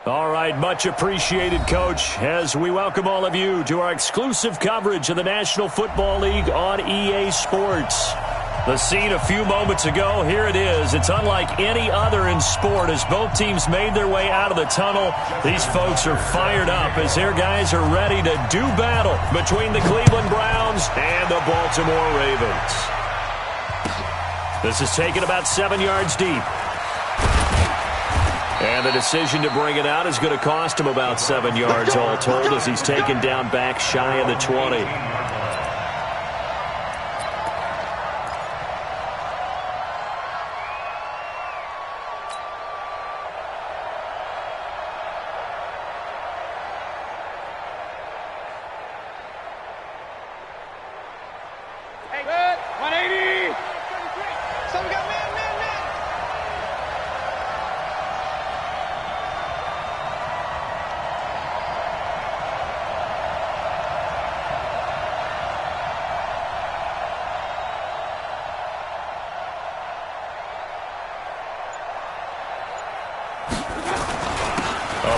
All right, much appreciated, Coach, as we welcome all of you to our exclusive coverage of the National Football League on EA Sports. The scene a few moments ago, here it is. It's unlike any other in sport as both teams made their way out of the tunnel. These folks are fired up as their guys are ready to do battle between the Cleveland Browns and the Baltimore Ravens. This is taken about 7 yards deep. And the decision to bring it out is going to cost him about 7 yards all told as he's taken down back shy of the 20.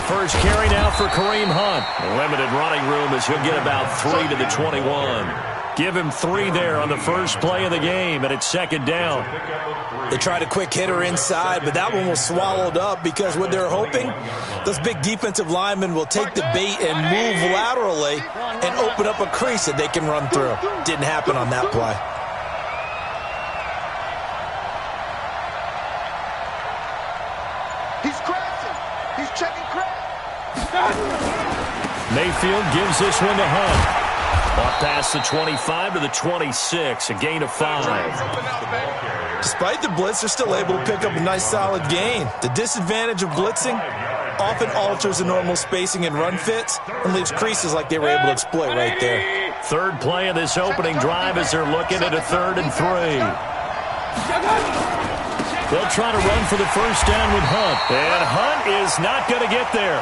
First carry now for Kareem Hunt. Limited running room as he'll get about 3 to the 21. Give him 3 there on the first play of the game, and it's second down. They tried a quick hitter inside, but that one was swallowed up because what they're hoping, those big defensive linemen will take the bait and move laterally and open up a crease that they can run through. Didn't happen on that play. Mayfield gives this one to Hunt. Off past the 25 to the 26, a gain of 5. Despite the blitz, they're still able to pick up a nice solid gain. The disadvantage of blitzing often alters the normal spacing and run fits and leaves creases like they were able to exploit right there. Third play of this opening drive as they're looking at a 3rd and 3. They'll try to run for the first down with Hunt. And Hunt is not going to get there.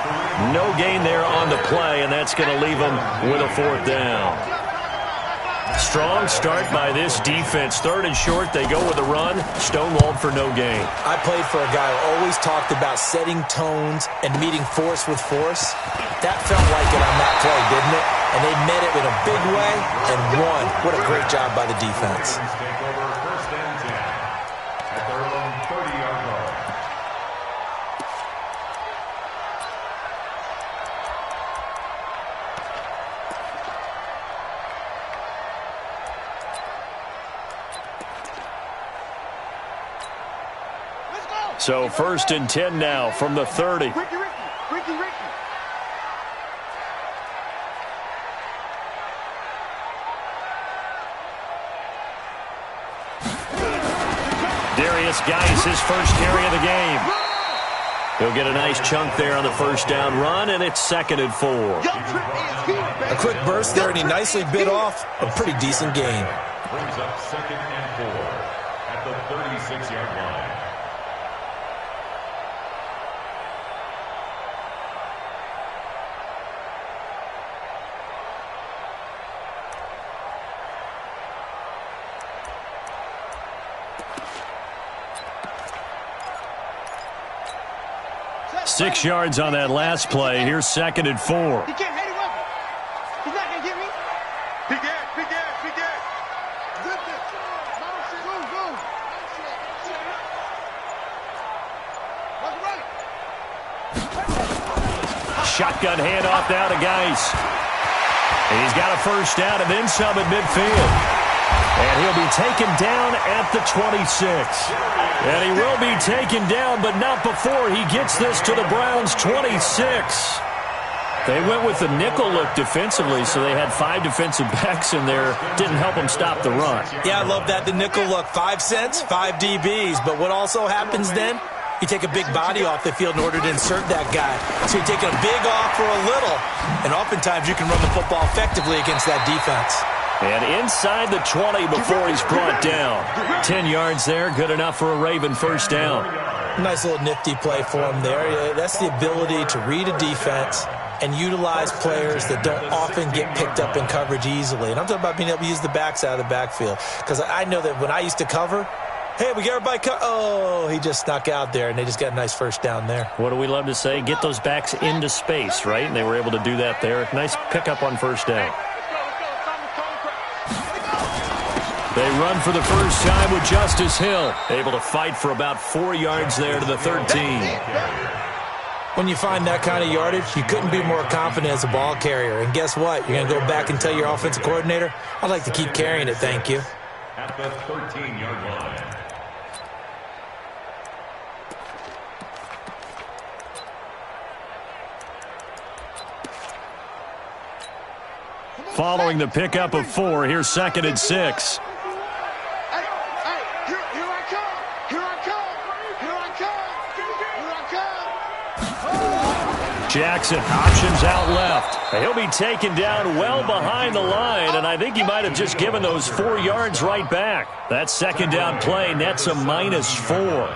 No gain there on the play, and that's going to leave him with a 4th down. Strong start by this defense. 3rd and short, they go with a run. Stonewalled for no gain. I played for a guy who always talked about setting tones and meeting force with force. That felt like it on that play, didn't it? And they met it in a big way and won. What a great job by the defense. So 1st and 10 now from the 30. Darius Geis, his first carry of the game. He'll get a nice chunk there on the first down run, and it's 2nd and 4. A quick burst there, and he nicely bit off a pretty decent gain. Brings up 2nd and 4 at the 36-yard line. Six yards on that last play. Here's 2nd and 4. He can't hit him up. He's not going to get me. Big ass, big ass, big ass. Shotgun handoff now to Geis. And he's got a first down and then some at midfield. And he'll be taken down at the 26. And he will be taken down, but not before he gets this to the Browns' 26. They went with the nickel look defensively, so they had 5 defensive backs in there. Didn't help them stop the run. Yeah, I love that, the nickel look. 5 cents, 5 DBs. But what also happens then? You take a big body off the field in order to insert that guy. So you're taking a big off for a little. And oftentimes you can run the football effectively against that defense. And inside the 20 before he's brought down. 10 yards there, good enough for a Raven first down. Nice little nifty play for him there. That's the ability to read a defense and utilize players that don't often get picked up in coverage easily. And I'm talking about being able to use the backs out of the backfield. Because I know that when I used to cover, Hey, we got everybody oh, he just snuck out there, and they just got a nice first down there. What do we love to say? Get those backs into space, right? And they were able to do that there. Nice pickup on first down. They run for the first time with Justice Hill. Able to fight for about 4 yards there to the 13. When you find that kind of yardage, you couldn't be more confident as a ball carrier. And guess what? You're going to go back and tell your offensive coordinator, I'd like to keep carrying it, thank you. At the 13-yard line. Following the pickup of 4, here's 2nd and 6. Jackson options out left. He'll be taken down well behind the line, and I think he might have just given those 4 yards right back. That second down play nets a -4.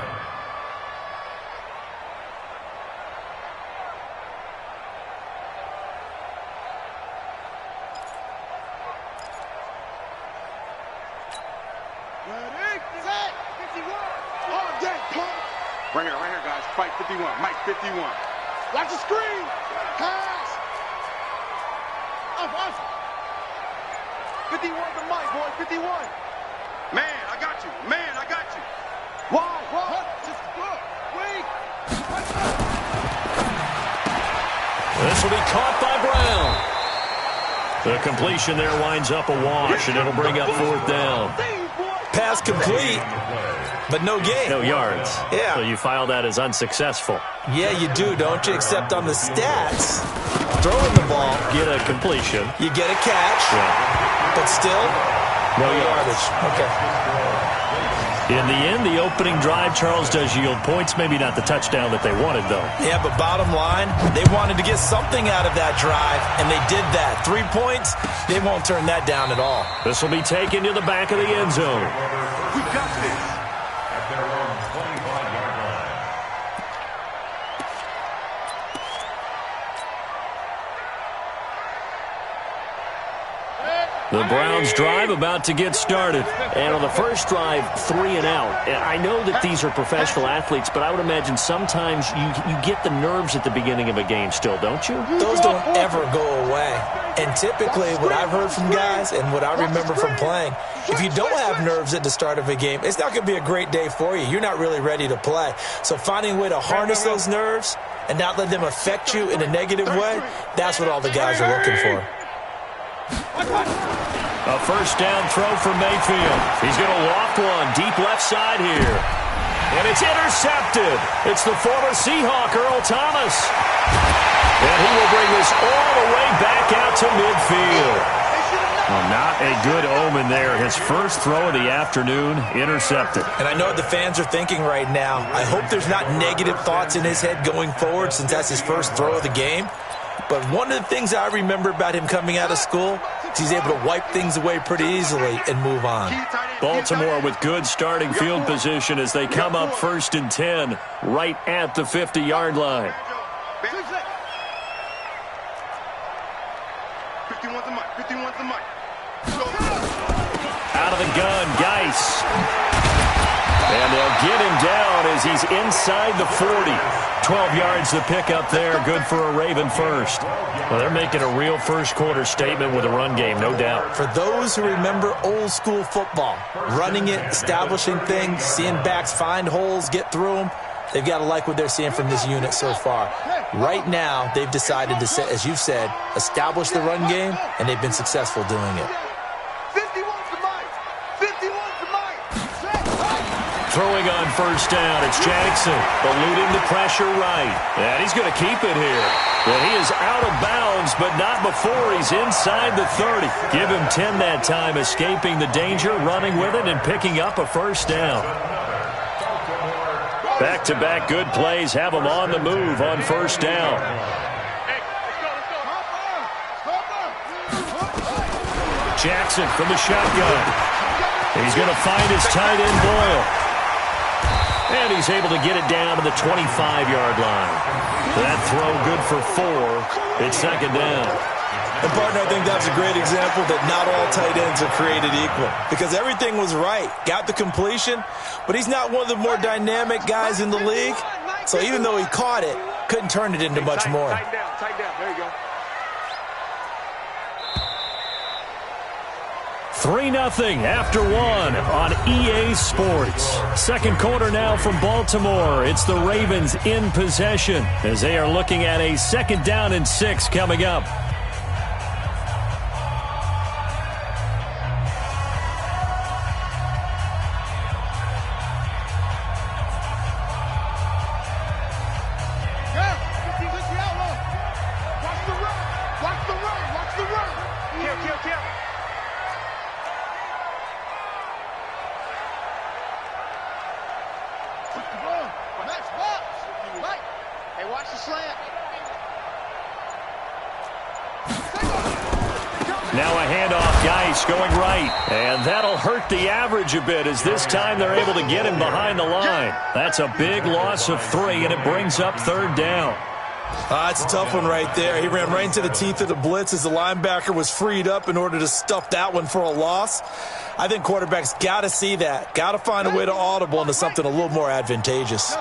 Right here, guys. Fight 51. Mike 51. Watch the screen. Pass. Up. 51 to Mike, boy. 51. Man, I got you. Why? Just look. Wait. This will be caught by Brown. The completion there winds up a wash, and it'll bring up 4th down. Pass complete, but no gain. No yards. Yeah. So you file that as unsuccessful. Yeah, you do, don't you? Except on the stats, throwing the ball, Get a completion. you get a catch, Yeah. but still, No yardage. Okay. In the end, the opening drive, Charles, does yield points. Maybe not the touchdown that they wanted, though. Yeah, but bottom line, they wanted to get something out of that drive, and they did that. 3 points, they won't turn that down at all. This will be taken to the back of the end zone. We got this. At their own 25-yard line. The Browns drive about to get started. And on the first drive, 3 and out. I know that these are professional athletes, but I would imagine sometimes you get the nerves at the beginning of a game still, don't you? Those don't ever go away. And typically, what I've heard from guys and what I remember from playing, if you don't have nerves at the start of a game, it's not going to be a great day for you. You're not really ready to play. So finding a way to harness those nerves and not let them affect you in a negative way, that's what all the guys are looking for. A first down throw for Mayfield. He's going to loft one deep left side here. And it's intercepted. It's the former Seahawk, Earl Thomas. And he will bring this all the way back out to midfield. Well, not a good omen there. His first throw of the afternoon, intercepted. And I know what the fans are thinking right now. I hope there's not negative thoughts in his head going forward since that's his first throw of the game. But one of the things I remember about him coming out of school is he's able to wipe things away pretty easily and move on. Baltimore with good starting field position as they come up 1st and 10 right at the 50-yard line. 51's the Mike. 51's the Mike. Out of the gun, Geis. And they'll get him down as he's inside the 40. 12 yards to pick up there. Good for a Raven first. Well, they're making a real first-quarter statement with a run game, no doubt. For those who remember old-school football, running it, establishing things, seeing backs find holes, get through them, they've got to like what they're seeing from this unit so far. Right now, they've decided to, as you've said, establish the run game, and they've been successful doing it. 51's the Mike. 51's the Mike. Throwing on first down, it's Jackson, eluding the pressure right. And he's going to keep it here. Well, he is out of bounds, but not before he's inside the 30. Give him 10 that time, escaping the danger, running with it, and picking up a first down. Back-to-back good plays have him on the move on first down. Jackson from the shotgun. He's going to find his tight end, Boyle. And he's able to get it down to the 25-yard line. That throw good for 4. It's 2nd down. And, partner, I think that's a great example that not all tight ends are created equal because everything was right. Got the completion, but he's not one of the more dynamic guys in the league. So even though he caught it, couldn't turn it into much more. Tighten down. There you go. 3-0 after one on EA Sports. Second quarter now from Baltimore. It's the Ravens in possession as they are looking at a 2nd down and 6 coming up. Now a handoff, Geis going right. And that'll hurt the average a bit as this time they're able to get him behind the line. That's a big loss of 3, and it brings up 3rd down. It's a tough one right there. He ran right into the teeth of the blitz as the linebacker was freed up in order to stuff that one for a loss. I think quarterbacks got to see that. Got to find a way to audible into something a little more advantageous.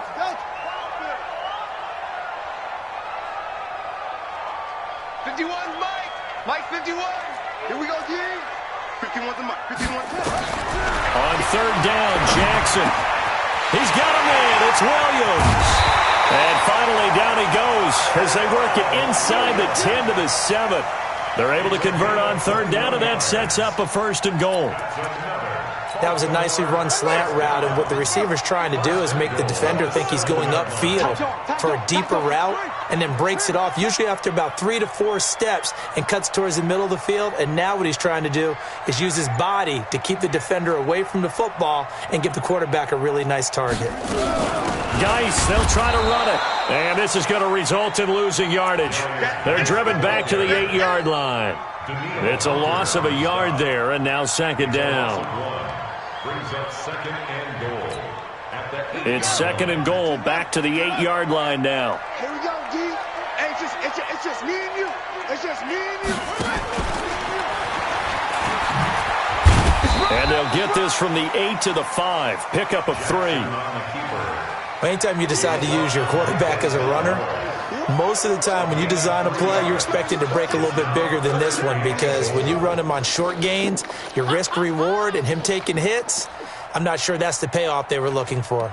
Mike 51. Here we go, G. 51 to Mike. 51 to On 3rd down, Jackson. He's got him in. It's Williams. And finally down he goes as they work it inside the 10 to the 7. They're able to convert on 3rd down, and that sets up a 1st and goal. That was a nicely run slant route, and what the receiver's trying to do is make the defender think he's going upfield for a deeper route and then breaks it off, usually after about 3 to 4 steps, and cuts towards the middle of the field. And now what he's trying to do is use his body to keep the defender away from the football and give the quarterback a really nice target. Geis, they'll try to run it. And this is going to result in losing yardage. They're driven back to the 8-yard line. It's a loss of a yard there, and now 2nd down. Brings up 2nd and goal. It's 2nd and goal, back to the 8-yard line now. Here we go, G. Hey, it's just me and you. It's just me and you. And they'll get this from the 8 to the 5. Pickup of 3. Anytime you decide to use your quarterback as a runner, most of the time when you design a play, you're expected to break a little bit bigger than this one, because when you run him on short gains, your risk-reward and him taking hits, I'm not sure that's the payoff they were looking for.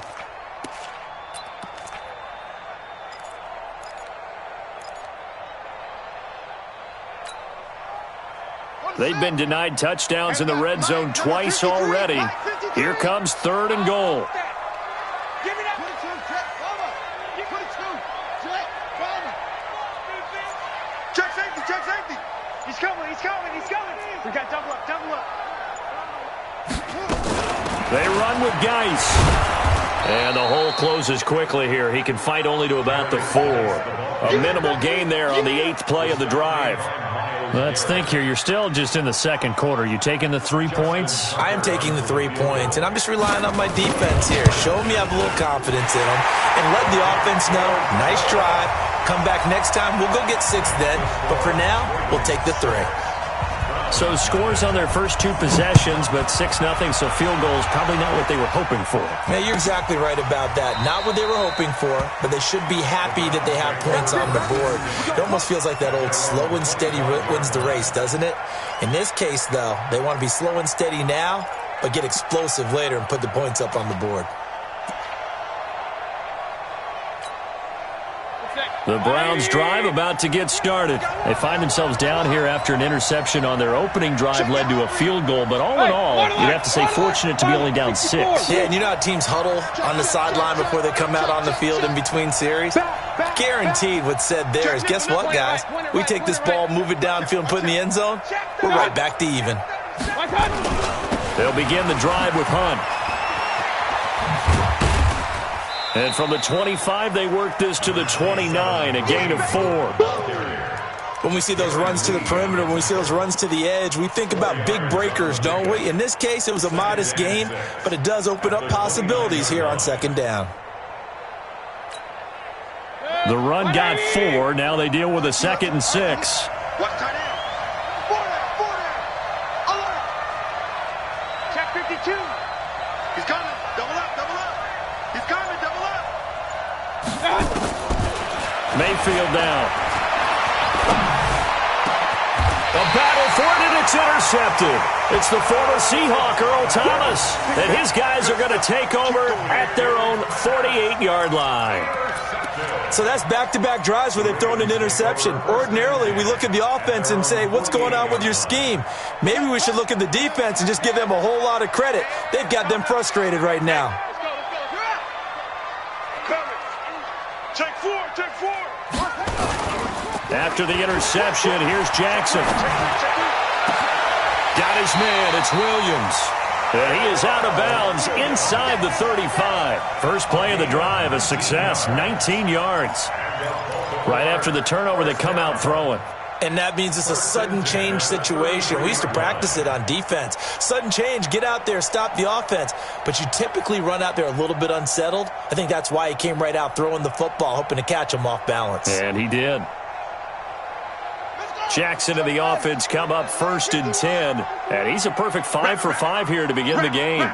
They've been denied touchdowns in the red zone twice already. Here comes 3rd and goal. Check safety. He's coming. We got double up. They run with Geis. And the hole closes quickly here. He can fight only to about the 4. A minimal gain there on the 8th play of the drive. Let's think here. You're still just in the 2nd quarter. You taking the 3 points? I am taking the 3 points, and I'm just relying on my defense here. Show me I have a little confidence in them, and let the offense know, nice drive. Come back next time. We'll go get 6 then, but for now, we'll take the 3. So scores on their first 2 possessions, but 6-0, so field goal is probably not what they were hoping for. Man, you're exactly right about that. Not what they were hoping for, but they should be happy that they have points on the board. It almost feels like that old slow and steady wins the race, doesn't it? In this case, though, they want to be slow and steady now, but get explosive later and put the points up on the board. The Browns drive about to get started. They find themselves down here after an interception on their opening drive led to a field goal. But all in all, you'd have to say fortunate to be only down 6. Yeah, and you know how teams huddle on the sideline before they come out on the field in between series? Guaranteed what's said there is, guess what, guys? We take this ball, move it downfield, and put it in the end zone, we're right back to even. They'll begin the drive with Hunt. And from the 25, they work this to the 29, a gain of 4. When we see those runs to the perimeter, when we see those runs to the edge, we think about big breakers, don't we? In this case, it was a modest gain, but it does open up possibilities here on 2nd down. The run got 4. Now they deal with a 2nd and 6. Watch tight end. Four there. Alert. Check 52. He's coming. Double up. He's coming. Double up. Mayfield down. A battle for it, and it's intercepted. It's the former Seahawk, Earl Thomas, and his guys are going to take over at their own 48-yard line. So that's back-to-back drives where they've thrown an interception. Ordinarily, we look at the offense and say, what's going on with your scheme? Maybe we should look at the defense and just give them a whole lot of credit. They've got them frustrated right now. Check four. After the interception, here's Jackson. Got his man, it's Williams. And he is out of bounds inside the 35. First play of the drive, a success, 19 yards. Right after the turnover, they come out throwing. And that means it's a sudden change situation. We used to practice it on defense. Sudden change, get out there, stop the offense. But you typically run out there a little bit unsettled. I think that's why he came right out throwing the football, hoping to catch him off balance. And he did. Jackson and the offense come up 1st and 10. And he's a perfect 5 for 5 here to begin the game.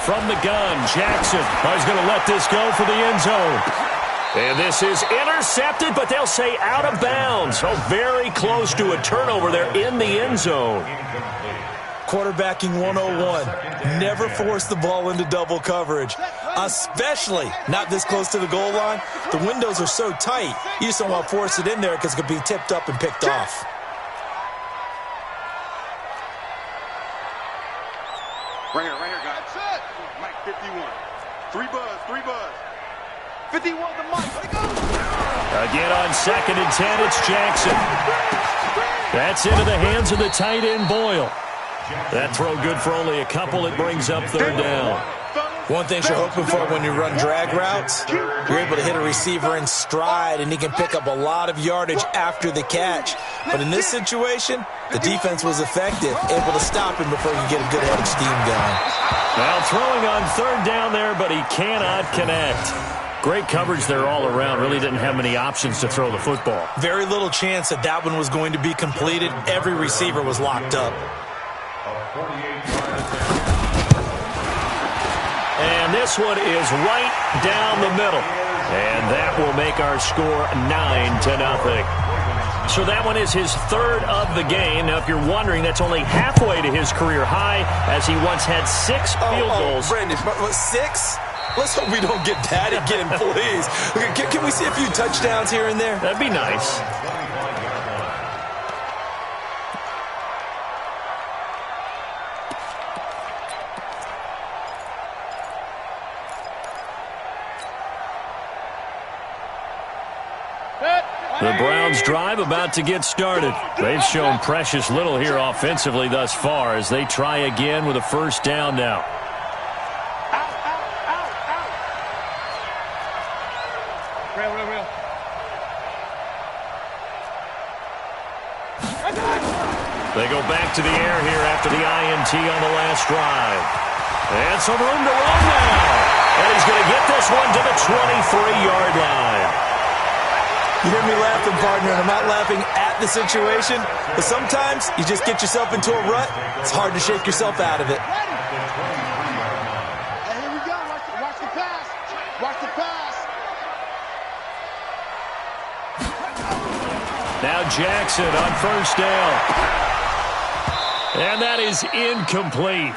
From the gun, Jackson is going to let this go for the end zone. And this is intercepted, but they'll say out of bounds. So very close to a turnover there in the end zone. Quarterbacking 101. Never force the ball into double coverage, especially not this close to the goal line. The windows are so tight, you just don't want to force it in there because it could be tipped up and picked off. Right here, guys. That's it. Mike 51. 3 buzz. 51 the Mike. Let it go. Again on 2nd and 10, it's Jackson. That's into the hands of the tight end, Boyle. That throw good for only a couple. It brings up 3rd down. One thing you're hoping for when you run drag routes, you're able to hit a receiver in stride, and he can pick up a lot of yardage after the catch. But in this situation, the defense was effective, able to stop him before you get a good head of steam going. Now throwing on 3rd down there, but he cannot connect. Great coverage there all around. Really didn't have many options to throw the football. Very little chance that that one was going to be completed. Every receiver was locked up. And this one is right down the middle. And that will make our score 9-0. So that one is his 3rd of the game. Now, if you're wondering, that's only halfway to his career high, as he once had 6 field goals. Brandon, 6? Let's hope we don't get that again, please. Can we see a few touchdowns here and there? That'd be nice. The Browns' drive about to get started. They've shown precious little here offensively thus far as they try again with a 1st down now. Real. They go back to the air here after the INT on the last drive. And some room to run now. And he's going to get this one to the 23-yard line. You hear me laughing, partner, and I'm not laughing at the situation, but sometimes you just get yourself into a rut. It's hard to shake yourself out of it. Hey, here we go. Watch the pass. Watch the pass. Now Jackson on 1st down. And that is incomplete.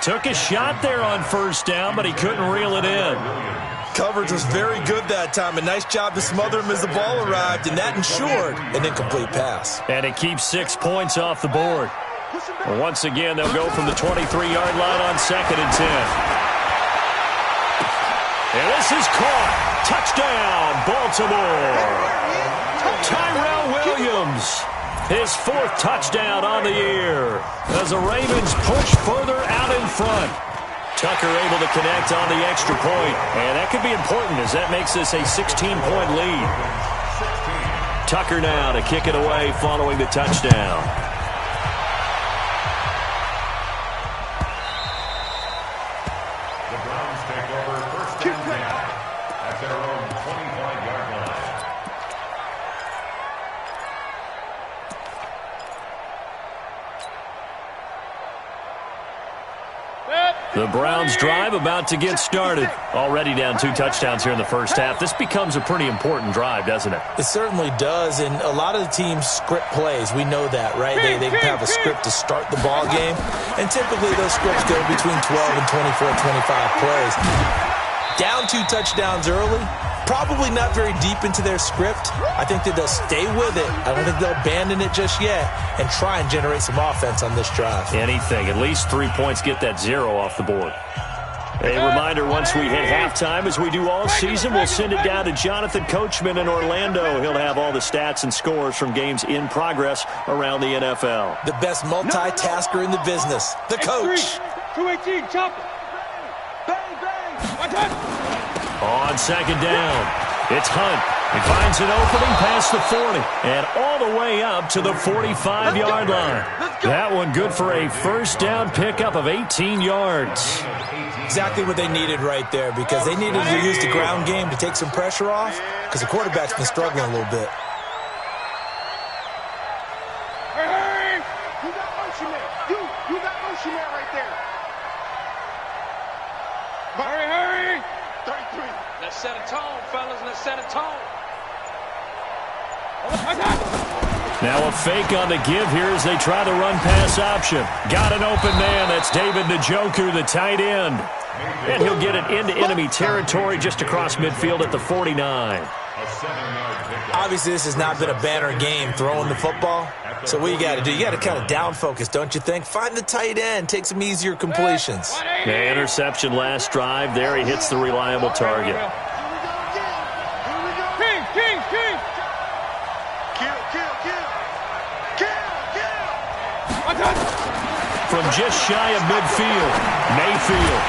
Took a shot there on 1st down, but he couldn't reel it in. Coverage was very good that time. A nice job to smother him as the ball arrived, and that ensured an incomplete pass. And it keeps 6 points off the board. Well, once again, they'll go from the 23-yard line on 2nd and 10. And this is caught. Touchdown, Baltimore. Tyrell Williams, his 4th touchdown on the year as the Ravens push further out in front. Tucker able to connect on the extra point, and that could be important as that makes this a 16-point lead. Tucker now to kick it away following the touchdown. The Browns drive about to get started. Already down 2 touchdowns here in the first half. This becomes a pretty important drive, doesn't it? It certainly does, and a lot of the teams script plays. We know that, right? They have a script to start the ball game, and typically those scripts go between 12 and 24, 25 plays. Down 2 touchdowns early, probably not very deep into their script. I think that they'll stay with it. I don't think they'll abandon it just yet and try and generate some offense on this drive. Anything. At least 3 points, get that 0 off the board. A reminder, once we hit halftime, as we do all season, we'll send it down to Jonathan Coachman in Orlando. He'll have all the stats and scores from games in progress around the NFL. The best multitasker in the business, the coach. 218, chop it. Bang, bang. Watch out. On second down, it's Hunt. He finds an opening past the 40 and all the way up to the 45-yard line. That one good for a first down pickup of 18 yards. Exactly what they needed right there, because they needed to use the ground game to take some pressure off, because the quarterback's been struggling a little bit. Hey! You got motion there. You got motion there right there. Hurry! 33. Let's set a tone, fellas. Let's set a tone. Now a fake on the give here as they try the run-pass option. Got an open man. That's David Njoku, the tight end. And he'll get it into enemy territory just across midfield at the 49. Obviously, this has not been a banner game throwing the football. So what you got to do, you got to kind of down focus, don't you think? Find the tight end, take some easier completions. The interception last drive. There he hits the reliable target. King. Kill. From just shy of midfield, Mayfield.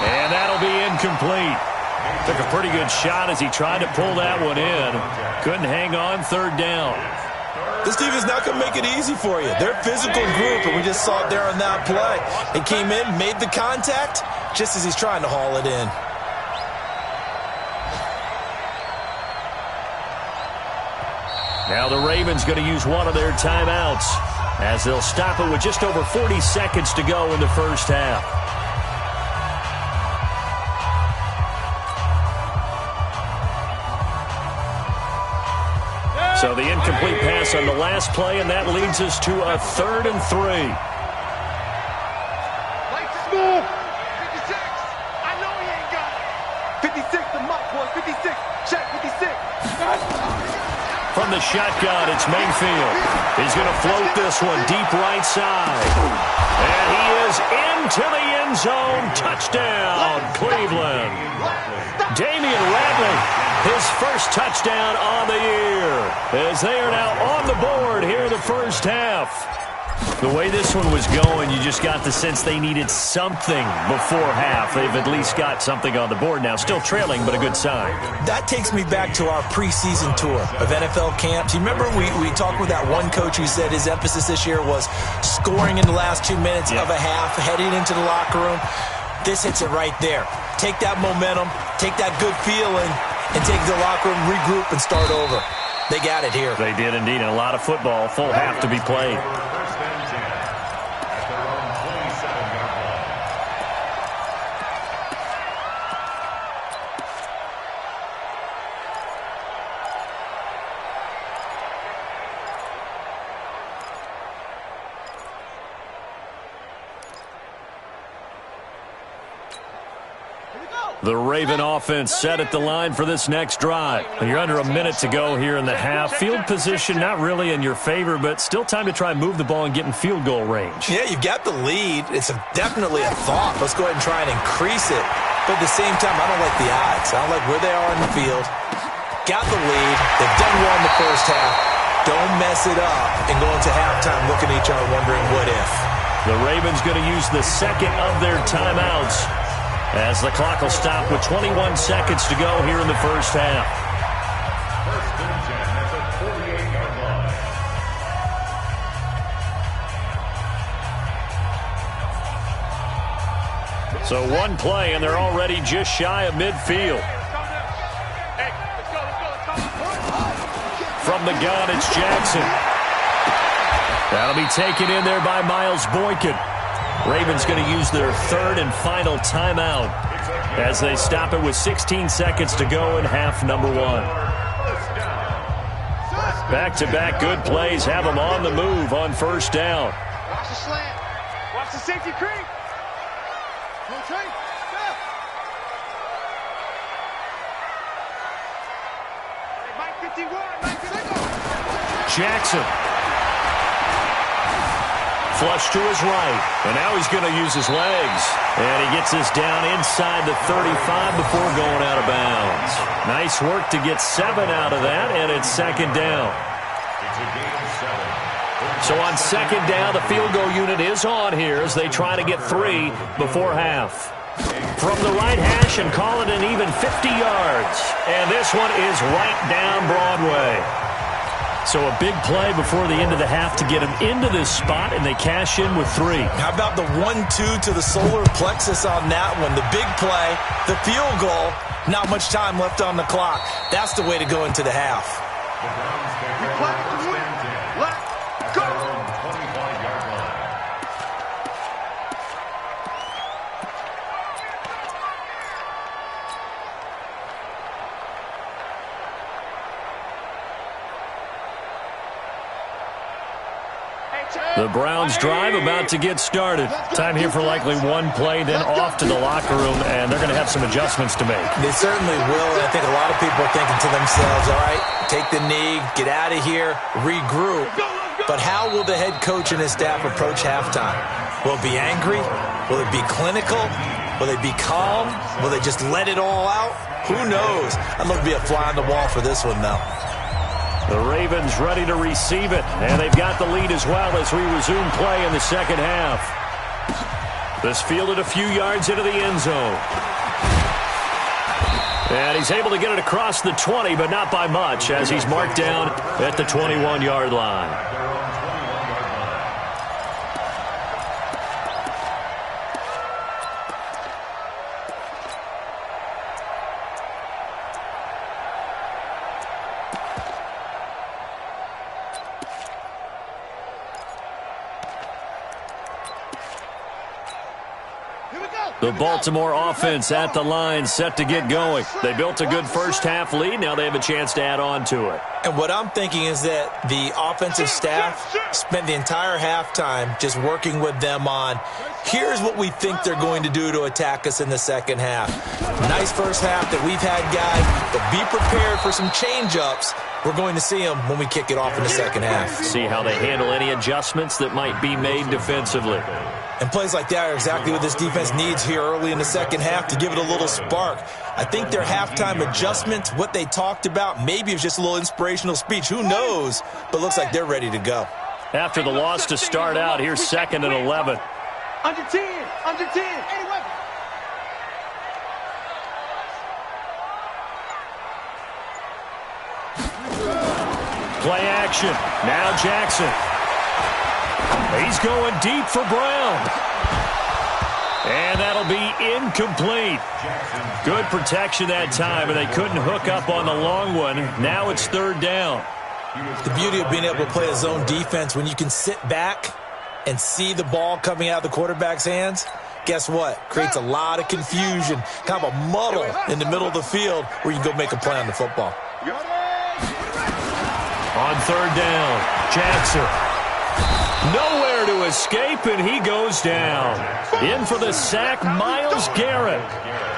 And that'll be incomplete. Took a pretty good shot as he tried to pull that one in. Couldn't hang on, third down. This team is not going to make it easy for you. They're a physical group, and we just saw it there on that play. He came in, made the contact, just as he's trying to haul it in. Now the Ravens going to use one of their timeouts as they'll stop it with just over 40 seconds to go in the first half. So the incomplete pass on the last play, and that leads us to a 3rd and 3. Smooth. 56. I know he ain't got it. 56, the mark, boy. 56. Check 56. From the shotgun, it's Mayfield. He's going to float this one deep right side. And he is into the end zone. Touchdown, Cleveland. Damian Radley, his first touchdown on the year, as they are now on the board here in the first half. The way this one was going, you just got the sense they needed something before half. They've at least got something on the board now. Still trailing, but a good sign. That takes me back to our preseason tour of NFL camps. You remember we talked with that one coach who said his emphasis this year was scoring in the last 2 minutes of a half, heading into the locker room. This hits it right there. Take that momentum, take that good feeling, and take the locker room, regroup, and start over. They got it here. They did indeed, and a lot of football, full half to be played. The Raven offense set at the line for this next drive. You're under a minute to go here in the half. Field position not really in your favor, but still time to try and move the ball and get in field goal range. Yeah, you've got the lead. It's definitely a thought. Let's go ahead and try and increase it. But at the same time, I don't like the odds. I don't like where they are in the field. Got the lead. They've done well in the first half. Don't mess it up and go into halftime looking at each other wondering what if. The Ravens going to use the second of their timeouts, as the clock will stop with 21 seconds to go here in the first half. First and 10 at the 48-yard line. So one play, and they're already just shy of midfield. From the gun, it's Jackson. That'll be taken in there by Miles Boykin. Ravens going to use their third and final timeout as they stop it with 16 seconds to go in half number one. Back-to-back good plays have them on the move on first down. Watch the slant. Watch the safety creep. Mike 51, Mike 51. Jackson. Flush to his right. And now he's going to use his legs. And he gets this down inside the 35 before going out of bounds. Nice work to get 7 out of that, and it's second down. So on second down, the field goal unit is on here as they try to get 3 before half. From the right hash and call it an even 50 yards. And this one is right down Broadway. So a big play before the end of the half to get them into this spot, and they cash in with 3. How about the 1-2 to the solar plexus on that one? The big play, the field goal, not much time left on the clock. That's the way to go into the half. Let's go. The Browns drive about to get started. Time here for likely one play, then off to the locker room, and they're going to have some adjustments to make. They certainly will, and I think a lot of people are thinking to themselves, all right, take the knee, get out of here, regroup. But how will the head coach and his staff approach halftime? Will it be angry? Will it be clinical? Will they be calm? Will they just let it all out? Who knows? I'd love to be a fly on the wall for this one, though. The Ravens ready to receive it, and they've got the lead as well as we resume play in the second half. This fielded a few yards into the end zone. And he's able to get it across the 20, but not by much, as he's marked down at the 21-yard line. The Baltimore offense at the line, set to get going. They built a good first-half lead. Now they have a chance to add on to it. And what I'm thinking is that the offensive staff spent the entire halftime just working with them on, here's what we think they're going to do to attack us in the second half. Nice first half that we've had, guys, but be prepared for some change-ups. We're going to see them when we kick it off in the second half. See how they handle any adjustments that might be made defensively. And plays like that are exactly what this defense needs here early in the second half to give it a little spark. I think their halftime adjustments, what they talked about, maybe it was just a little inspirational speech. Who knows? But looks like they're ready to go. After the loss to start out, here's 2nd and 11. Under 10, under 10. Anyway. Play action. Now Jackson. He's going deep for Brown. And that'll be incomplete. Good protection that time, and they couldn't hook up on the long one. Now it's 3rd down. The beauty of being able to play a zone defense when you can sit back and see the ball coming out of the quarterback's hands, guess what? Creates a lot of confusion, kind of a muddle in the middle of the field where you can go make a play on the football. On 3rd down, Jackson. Nowhere to escape, and he goes down. In for the sack, Myles Garrett.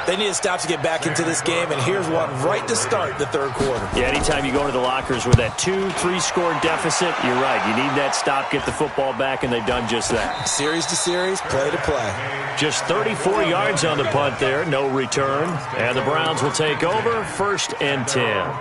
They need to stop to get back into this game, and here's one right to start the 3rd quarter. Yeah, anytime you go into the lockers with that 2-3 score deficit, you're right. You need that stop, get the football back, and they've done just that. Series to series, play to play. Just 34 yards on the punt there, no return. And the Browns will take over, 1st and 10.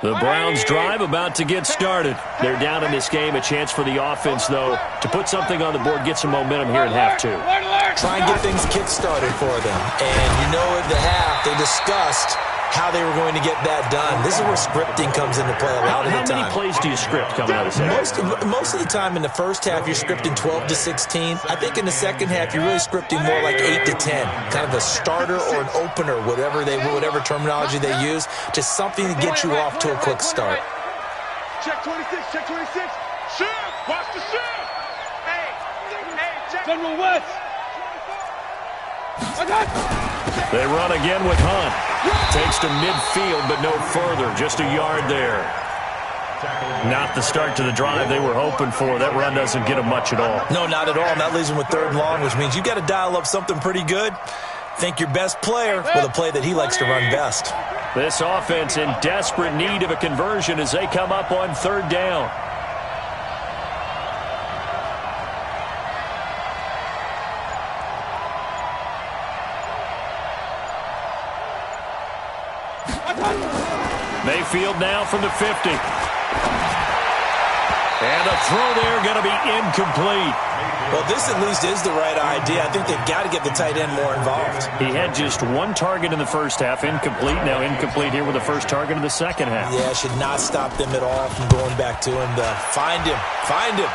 The Browns drive about to get started. They're down in this game. A chance for the offense, though, to put something on the board, get some momentum here in half 2. Try and get things kick-started for them. And you know at the half they discussed how they were going to get that done. This is where scripting comes into play a lot of the time. How many plays do you script coming out of the second? Most of the time in the first half, you're scripting 12 to 16. I think in the second half, you're really scripting more like 8 to 10. Kind of a starter or an opener, whatever terminology they use. Just something to get you off to a quick start. Check 26, check 26. Shoot! Watch the shoot! Hey, check. General West. They run again with Hunt. Takes to midfield, but no further. Just a yard there. Not the start to the drive they were hoping for. That run doesn't get them much at all. No, not at all. And that leaves them with 3rd and long, which means you got to dial up something pretty good. Think your best player with a play that he likes to run best. This offense in desperate need of a conversion as they come up on 3rd down. Mayfield now from the 50. And the throw there going to be incomplete. Well, this at least is the right idea. I think they've got to get the tight end more involved. He had just 1 target in the first half, incomplete. Now incomplete here with the first target in the second half. Yeah, should not stop them at all from going back to him to find him. Find him.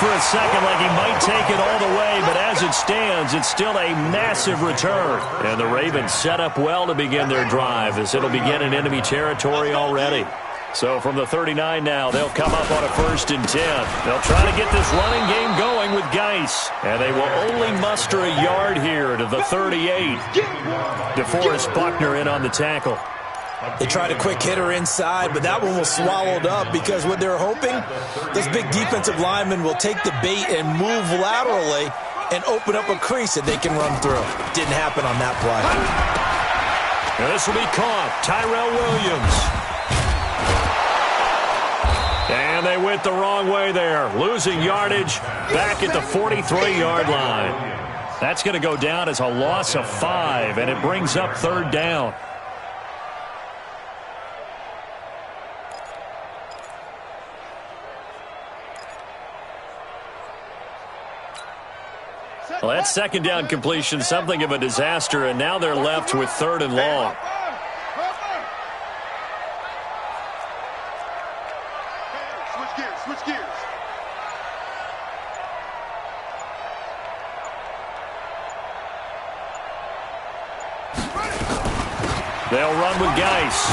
For a second like he might take it all the way, but as it stands, it's still a massive return. And the Ravens set up well to begin their drive as it'll begin in enemy territory already. So from the 39 now, they'll come up on a 1st and 10. They'll try to get this running game going with Geis. And they will only muster a yard here to the 38. DeForest Buckner in on the tackle. They tried a quick hitter inside, but that one was swallowed up because what they're hoping, this big defensive lineman will take the bait and move laterally and open up a crease that they can run through. Didn't happen on that play. And this will be caught. Tyrell Williams. And they went the wrong way there. Losing yardage back at the 43-yard line. That's going to go down as a loss of 5, and it brings up 3rd down. Well, that 2nd down completion, something of a disaster, and now they're left with 3rd and long. Switch gears, switch gears. They'll run with Geis.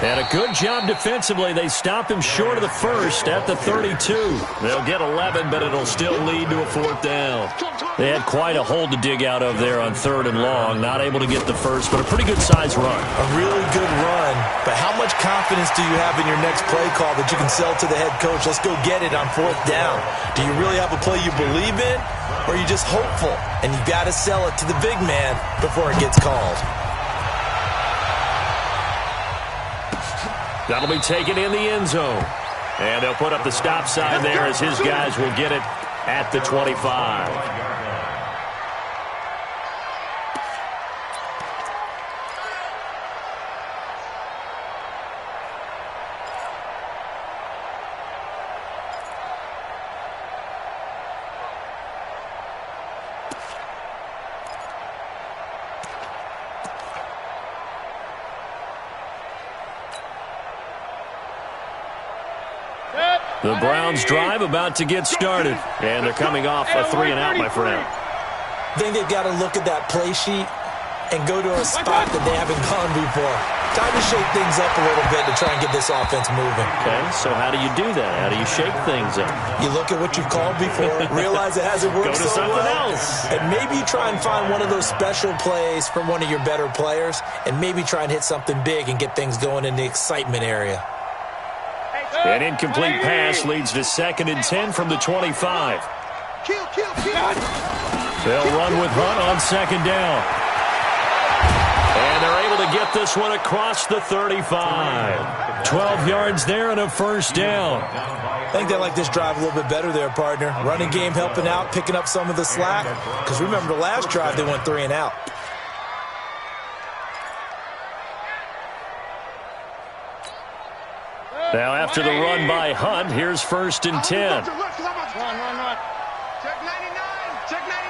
And a good job defensively. They stop him short of the 1st at the 32. They'll get 11, but it'll still lead to a 4th down. They had quite a hole to dig out of there on 3rd and long. Not able to get the 1st, but a pretty good-sized run. A really good run. But how much confidence do you have in your next play call that you can sell to the head coach? Let's go get it on 4th down. Do you really have a play you believe in, or are you just hopeful? And you got to sell it to the big man before it gets called. That'll be taken in the end zone. And they'll put up the stop sign there as his guys will get it at the 25. The Browns drive about to get started. And they're coming off a 3-and-out, my friend. I think they've got to look at that play sheet and go to a spot that they haven't gone before. Time to shake things up a little bit to try and get this offense moving. Okay, so how do you do that? How do you shake things up? You look at what you've called before, realize it hasn't worked go to so something well, else. and maybe try and find one of those special plays from one of your better players, and maybe try and hit something big and get things going in the excitement area. An incomplete pass leads to 2nd and 10 from the 25. Kill. They'll run with Hunt on 2nd down. And they're able to get this one across the 35. 12 yards there and a 1st down. I think they like this drive a little bit better there, partner. Running game helping out, picking up some of the slack. Because remember the last drive, they went 3-and-out. Now after the run by Hunt, here's 1st and 10. Run. Check 99. Check 99.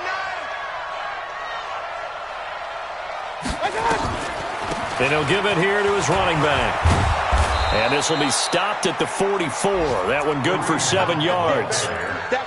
And he'll give it here to his running back. And this will be stopped at the 44. That one good for 7 yards.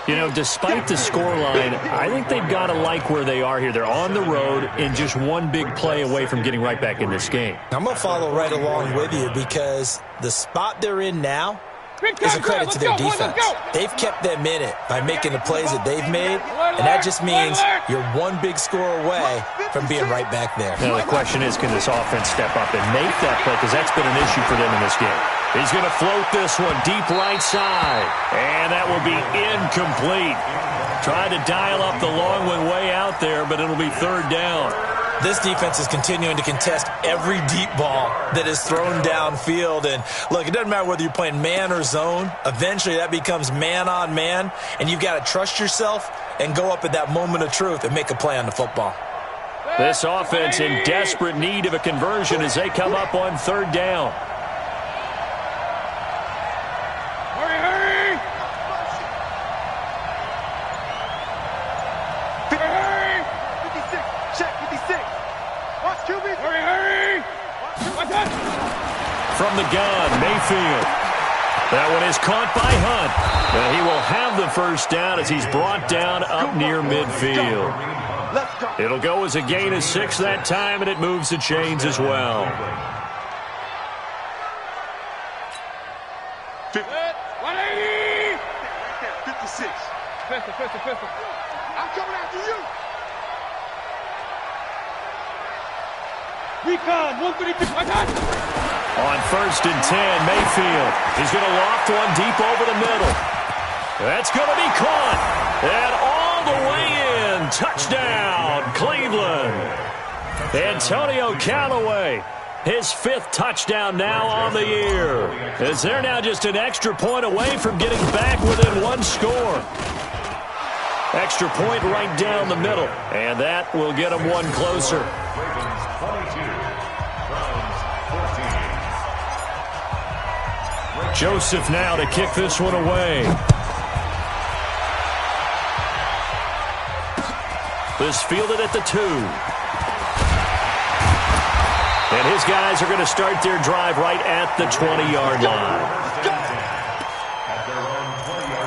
You know, despite the scoreline, I think they've got to like where they are here. They're on the road and just one big play away from getting right back in this game. I'm going to follow right along with you because the spot they're in now is a credit to their defense. They've kept them in it by making the plays that they've made, and that just means you're one big score away from being right back there. Now, the question is, can this offense step up and make that play? Because that's been an issue for them in this game. He's going to float this one deep right side, and that will be incomplete. Trying to dial up the long one way out there, but it'll be 3rd down. This defense is continuing to contest every deep ball that is thrown downfield. And, look, it doesn't matter whether you're playing man or zone. Eventually, that becomes man on man, and you've got to trust yourself and go up at that moment of truth and make a play on the football. This offense in desperate need of a conversion as they come up on 3rd down. Hurry! 56. Check 56. Watch QB. Hurry! Watch that! From the gun, Mayfield. That one is caught by Hunt. And he will have the 1st down as he's brought down up near midfield. Let's go. It'll go as a gain of 6 that time, and it moves the chains as well. 180! 56. Pistol. I'm coming after you. Recon, 132. Watch that! On 1st and 10, Mayfield. He's going to loft one deep over the middle. That's going to be caught. And all the way in. Touchdown, Cleveland. Antonio Callaway, his 5th touchdown now on the year. As they're now just an extra point away from getting back within 1 score. Extra point right down the middle. And that will get them 1 closer. Ravens 22, Browns 14. Joseph now to kick this one away. This fielded at the 2. And his guys are going to start their drive right at the 20-yard line. At their own 20-yard line.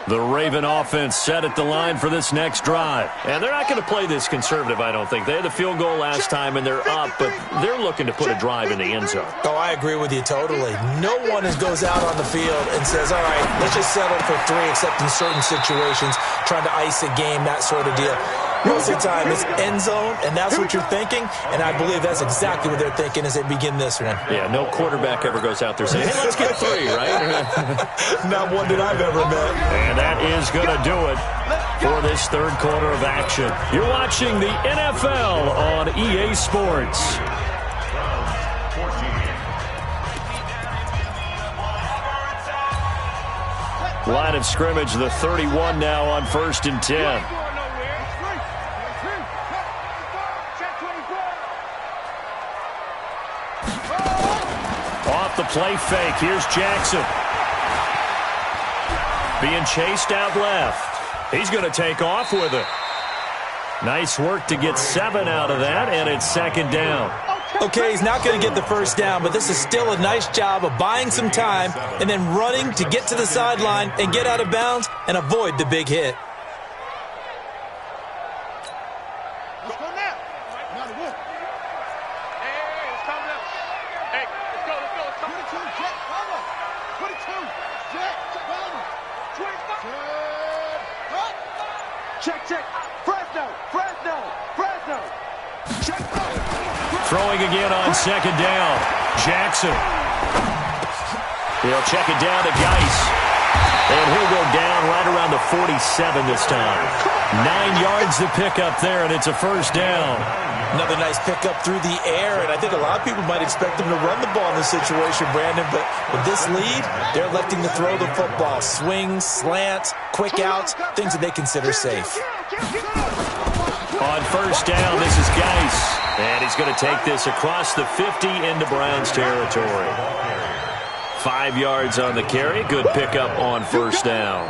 The Raven offense set at the line for this next drive. And they're not going to play this conservative, I don't think. They had the field goal last time, and they're up, but they're looking to put a drive in the end zone. Oh, I agree with you totally. No one goes out on the field and says, all right, let's just settle for 3, except in certain situations, trying to ice a game, that sort of deal. Most of the time, it's end zone, and that's what you're thinking, and I believe that's exactly what they're thinking as they begin this one. Yeah, no quarterback ever goes out there saying, hey, let's get 3, right? Not one that I've ever met. And that is going to do it for this 3rd quarter of action. You're watching the NFL on EA Sports. Line of scrimmage, the 31 now on 1st and 10. Off the play fake, here's Jackson. Being chased out left. He's going to take off with it. Nice work to get 7 out of that, and it's 2nd down. Okay, he's not going to get the 1st down, but this is still a nice job of buying some time and then running to get to the sideline and get out of bounds and avoid the big hit. Let's go now. Now the wolf. Hey, it's coming up. Hey, let's go. 22, Jet, follow. 22, Jet, follow. 25. Check. Fresno. Check. Throwing again on 2nd down. Jackson. He'll check it down to Geis. And he'll go down right around the 47 this time. 9 yards to pick up there, and it's a 1st down. Another nice pickup through the air, and I think a lot of people might expect them to run the ball in this situation, Brandon, but with this lead, they're electing to throw the football. Swings, slants, quick outs, things that they consider safe. On first down, this is Geis, and he's going to take this across the 50 into Browns territory. 5 yards on the carry. Good pickup on first down.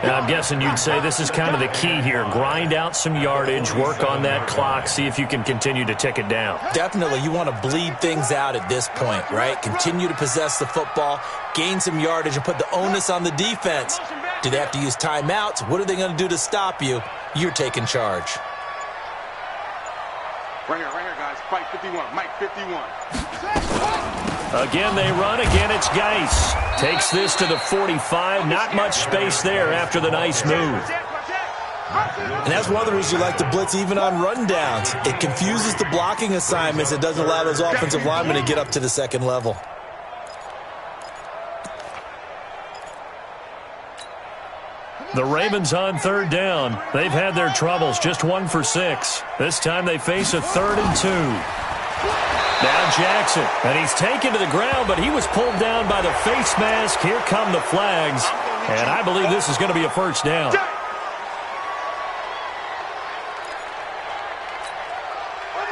And I'm guessing you'd say this is kind of the key here. Grind out some yardage, work on that clock, see if you can continue to tick it down. Definitely, you want to bleed things out at this point, right? Continue to possess the football, gain some yardage, and put the onus on the defense. Do they have to use timeouts? What are they going to do to stop you? You're taking charge. Right here, guys. Fight 51. Mike 51. Again, they run. Again, it's Geis. Takes this to the 45. Not much space there after the nice move. And that's one of the reasons you like to blitz even on rundowns. It confuses the blocking assignments. It doesn't allow those offensive linemen to get up to the second level. The Ravens on third down. They've had their troubles, just 1 for 6. This time they face a 3rd and 2. Now Jackson, and he's taken to the ground, but he was pulled down by the face mask. Here come the flags, and I believe this is going to be a first down.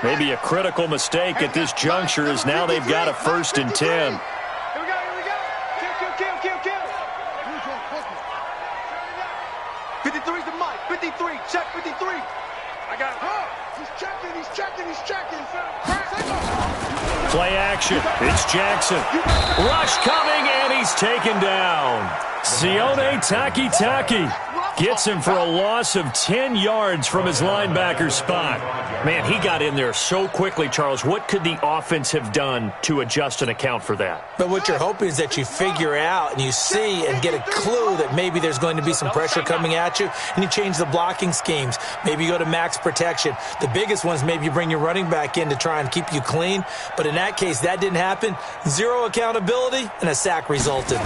Maybe a critical mistake at this juncture as now they've got a 1st and 10. Here we go. Kill. 53's the Mike. 53. Check 53. I got him. He's checking. Play action. It's Jackson. Rush coming, and he's taken down. Sione Takitaki gets him for a loss of 10 yards from his linebacker spot. Man, he got in there so quickly, Charles. What could the offense have done to adjust and account for that? But what you're hoping is that you figure out and you see and get a clue that maybe there's going to be some pressure coming at you, and you change the blocking schemes. Maybe you go to max protection. The biggest one is maybe you bring your running back in to try and keep you clean. But in that case, that didn't happen. 0 accountability, and a sack resulted.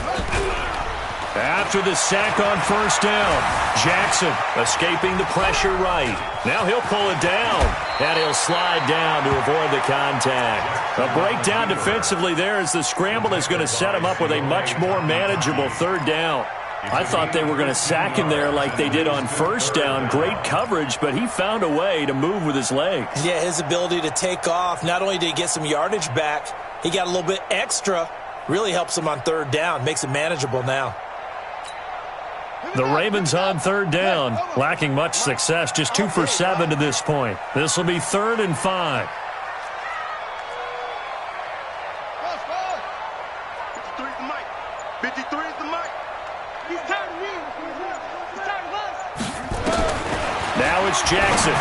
After the sack on first down, Jackson escaping the pressure right. Now he'll pull it down, and he'll slide down to avoid the contact. A breakdown defensively there as the scramble is going to set him up with a much more manageable 3rd down. I thought they were going to sack him there like they did on first down. Great coverage, but he found a way to move with his legs. Yeah, his ability to take off, not only did he get some yardage back, he got a little bit extra. Really helps him on 3rd down, makes it manageable now. The Ravens on 3rd down, lacking much success, just 2 for 7 to this point. This will be 3rd and 5. 53's the Mike. 53's the Mike. He's tired of me. He's tired of us. Now it's Jackson.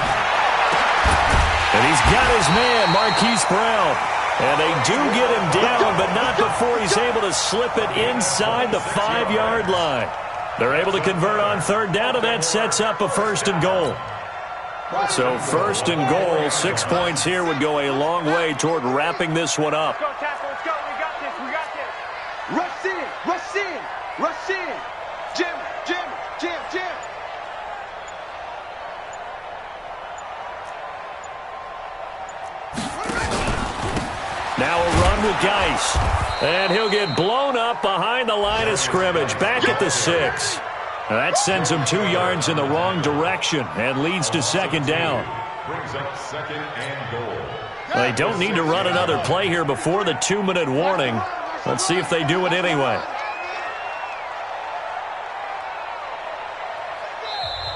And he's got his man, Marquise Brown. And they do get him down, but not before he's able to slip it inside the 5-yard line. They're able to convert on 3rd down, and that sets up a 1st and goal. So 1st and goal, 6 points here would go a long way toward wrapping this one up. Let's go, Tackle. Let's go. We got this. Rush in. Jam. Now a run with Geis. And he'll get blown up behind the line of scrimmage, back at the 6. That sends him 2 yards in the wrong direction and leads to 2nd down. Brings up 2nd and goal. They don't need to run another play here before the 2-minute warning. Let's see if they do it anyway.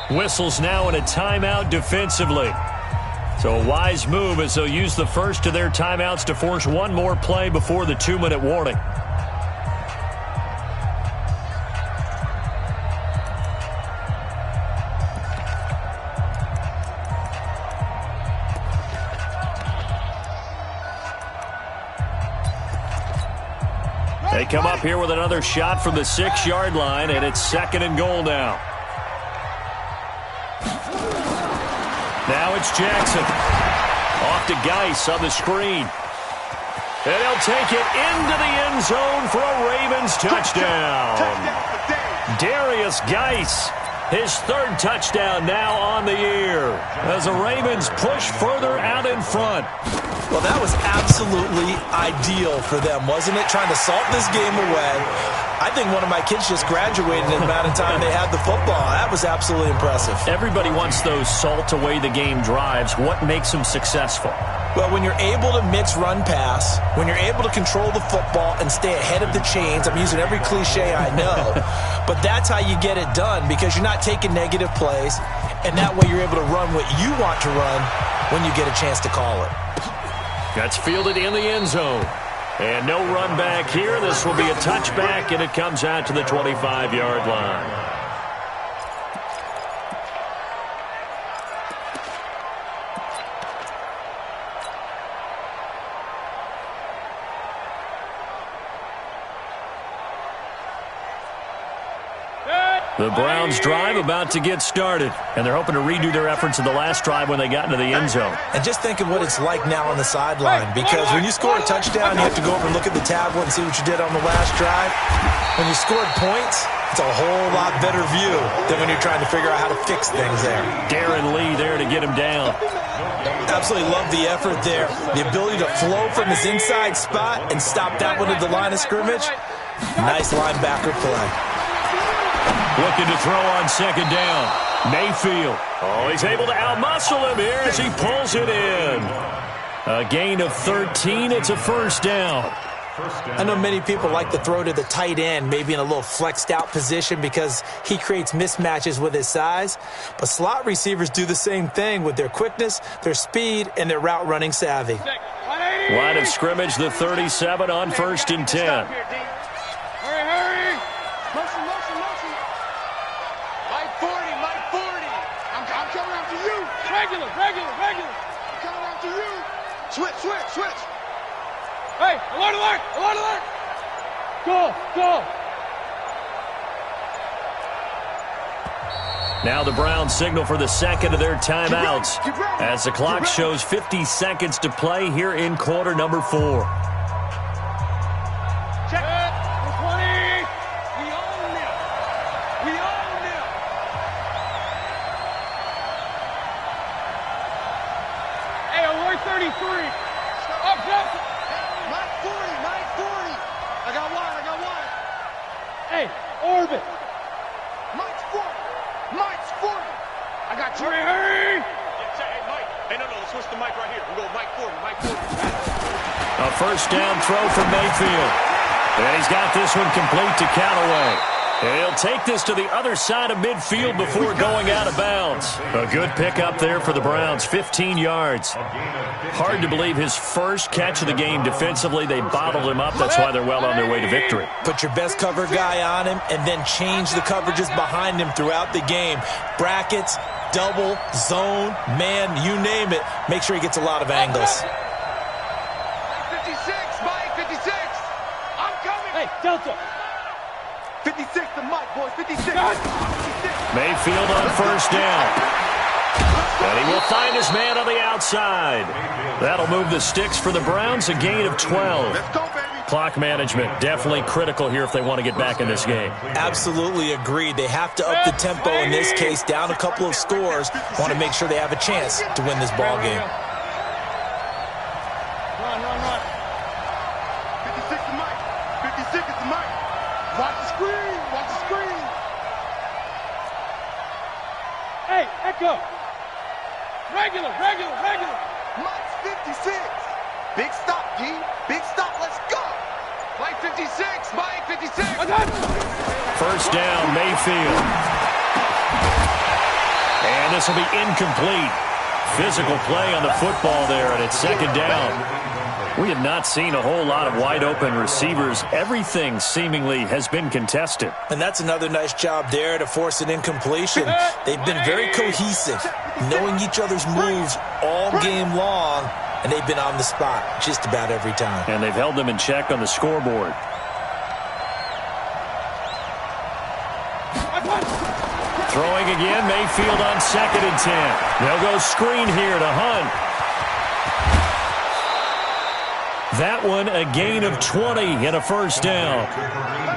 Whistles now in a timeout defensively. So a wise move as they'll use the first of their timeouts to force one more play before the 2-minute warning. They come up here with another shot from the 6-yard line, and it's 2nd and goal now. Now it's Jackson. Off to Geis on the screen. And he'll take it into the end zone for a Ravens touchdown. Darius Geis His third touchdown now on the year as the Ravens push further out in front. Well, that was absolutely ideal for them, wasn't it? Trying to salt this game away. I think one of my kids just graduated in the amount of time they had the football. That was absolutely impressive. Everybody wants those salt away the game drives. What makes them successful? Well, when you're able to mix run-pass, when you're able to control the football and stay ahead of the chains, I'm using every cliche I know, but that's how you get it done because you're not taking negative plays, and that way you're able to run what you want to run when you get a chance to call it. That's fielded in the end zone. And no run back here. This will be a touchback, and it comes out to the 25-yard line. The Browns drive about to get started, and they're hoping to redo their efforts in the last drive when they got into the end zone. And just think of what it's like now on the sideline, because when you score a touchdown, you have to go over and look at the tablet and see what you did on the last drive. When you scored points, it's a whole lot better view than when you're trying to figure out how to fix things there. Darren Lee there to get him down. Absolutely love the effort there. The ability to flow from his inside spot and stop that one at the line of scrimmage. Nice linebacker play. Looking to throw on second down. Mayfield. Oh, he's able to outmuscle him here as he pulls it in. A gain of 13. It's a first down. I know many people like to throw to the tight end, maybe in a little flexed out position because he creates mismatches with his size. But slot receivers do the same thing with their quickness, their speed, and their route running savvy. Line of scrimmage, the 37 on 1st and 10. Hurry. Motion. Mike 40. I'm coming after you. Regular. I'm coming after you. Switch. Hey, alert. Go. Now the Browns signal for the second of their timeouts as the clock shows 50 seconds to play here in quarter number 4. Check it. 20. We own them. Hey, alert 33. Up, jump. Mike 40. I got one. Hey, orbit. Mike's 40. I got you. Hurry. Hey, Mike. Hey, no, let's switch the mic right here. We'll go Mike 40. A first down throw from Mayfield. And he's got this one complete to Callaway. And he'll take this to the other side of midfield before going out of bounds. A good pickup there for the Browns, 15 yards. Hard to believe his first catch of the game defensively. They bottled him up. That's why they're well on their way to victory. Put your best cover guy on him and then change the coverages behind him throughout the game. Brackets, double, zone, man, you name it. Make sure he gets a lot of angles. 56, Mike, 56. I'm coming. Hey, Delta. 56 to Mike, boys, 56. Mayfield on first down. And he will find his man on the outside. That'll move the sticks for the Browns, a gain of 12. Let's go, baby. Clock management, definitely critical here if they want to get back in this game. Absolutely agreed. They have to up the tempo in this case, down a couple of scores. Want to make sure they have a chance to win this ball game. Run. 56 to Mike. 56 to Mike. Watch the screen. Hey, Echo. Regular. Mike's 56. Big stop, G. Big stop. Let's go. Mike 56. First down, Mayfield. And this will be incomplete. Physical play on the football there, and it's second down. We have not seen a whole lot of wide-open receivers. Everything seemingly has been contested. And that's another nice job there to force an incompletion. They've been very cohesive, knowing each other's moves all game long, and they've been on the spot just about every time. And they've held them in check on the scoreboard. Throwing again, Mayfield on 2nd and 10. They'll go screen here to Hunt. That one a gain of 20 and a first down.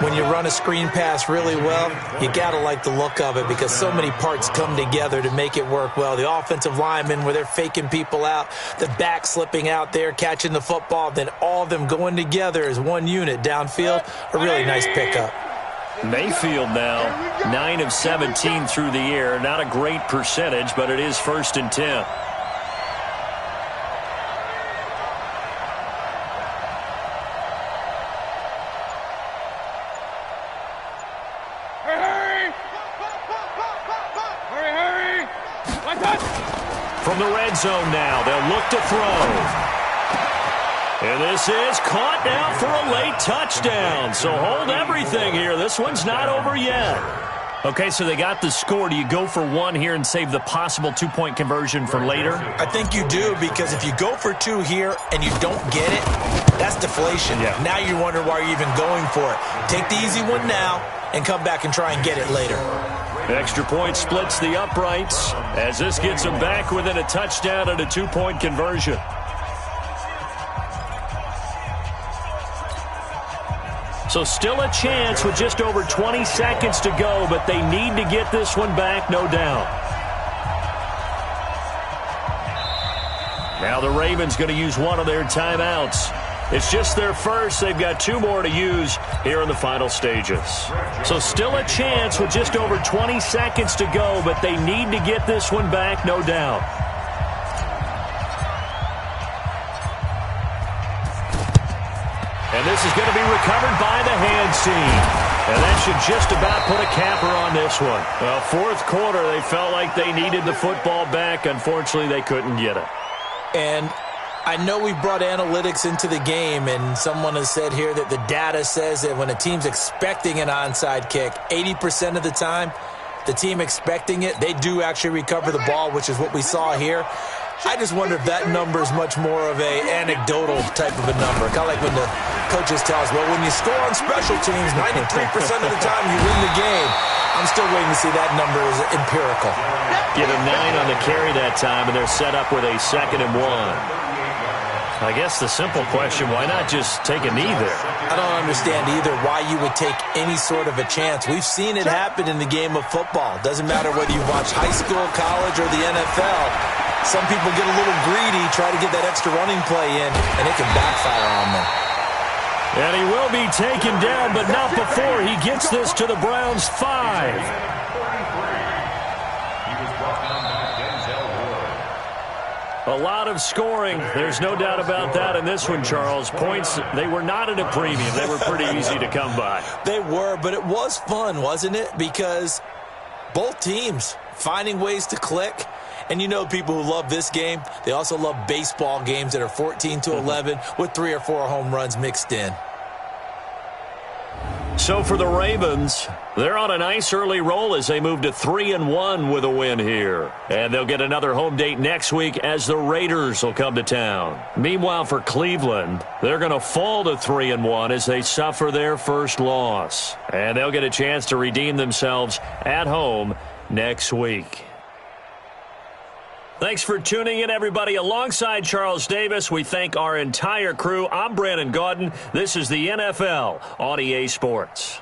When you run a screen pass really well, you got to like the look of it because so many parts come together to make it work well. The offensive linemen where they're faking people out, the back slipping out there, catching the football, then all of them going together as one unit downfield. A really nice pickup. Mayfield now 9 of 17 through the air. Not a great percentage, but it is 1st and 10. From the red zone now, they'll look to throw. And this is caught now for a late touchdown. So hold everything here. This one's not over yet. Okay, so they got the score. Do you go for one here and save the possible two-point conversion for later? I think you do, because if you go for two here and you don't get it, that's deflation. Yeah. Now you wonder why you're even going for it. Take the easy one now and come back and try and get it later. Extra point splits the uprights as this gets them back within a touchdown and a two-point conversion. So still a chance with just over 20 seconds to go, but they need to get this one back, no doubt. Now the Ravens going to use one of their timeouts. It's just their first. They've got 2 more to use here in the final stages. So still a chance with just over 20 seconds to go, but they need to get this one back, no doubt. And this is going to be recovered by the hands team. And that should just about put a capper on this one. Well, fourth quarter, they felt like they needed the football back. Unfortunately, they couldn't get it. And I know we brought analytics into the game, and someone has said here that the data says that when a team's expecting an onside kick, 80% of the time, the team expecting it, they do actually recover the ball, which is what we saw here. I just wonder if that number is much more of a anecdotal type of a number. Kind of like when the coaches tell us, well, when you score on special teams, 93% of the time you win the game. I'm still waiting to see that number is empirical. Give them 9 on the carry that time, and they're set up with a 2nd and 1. I guess the simple question, why not just take a knee there? I don't understand either why you would take any sort of a chance. We've seen it happen in the game of football. Doesn't matter whether you watch high school, college, or the NFL. Some people get a little greedy, try to get that extra running play in, and it can backfire on them. And he will be taken down, but not before he gets this to the Browns' 5. A lot of scoring. There's no doubt about that in this one, Charles. Points, they were not at a premium. They were pretty easy to come by. They were, but it was fun, wasn't it? Because both teams finding ways to click. And you know people who love this game, they also love baseball games that are 14-11 with 3 or 4 home runs mixed in. So for the Ravens, they're on a nice early roll as they move to 3-1 with a win here. And they'll get another home date next week as the Raiders will come to town. Meanwhile, for Cleveland, they're going to fall to 3-1 as they suffer their first loss. And they'll get a chance to redeem themselves at home next week. Thanks for tuning in, everybody. Alongside Charles Davis, we thank our entire crew. I'm Brandon Gaudin. This is the NFL on EA Sports.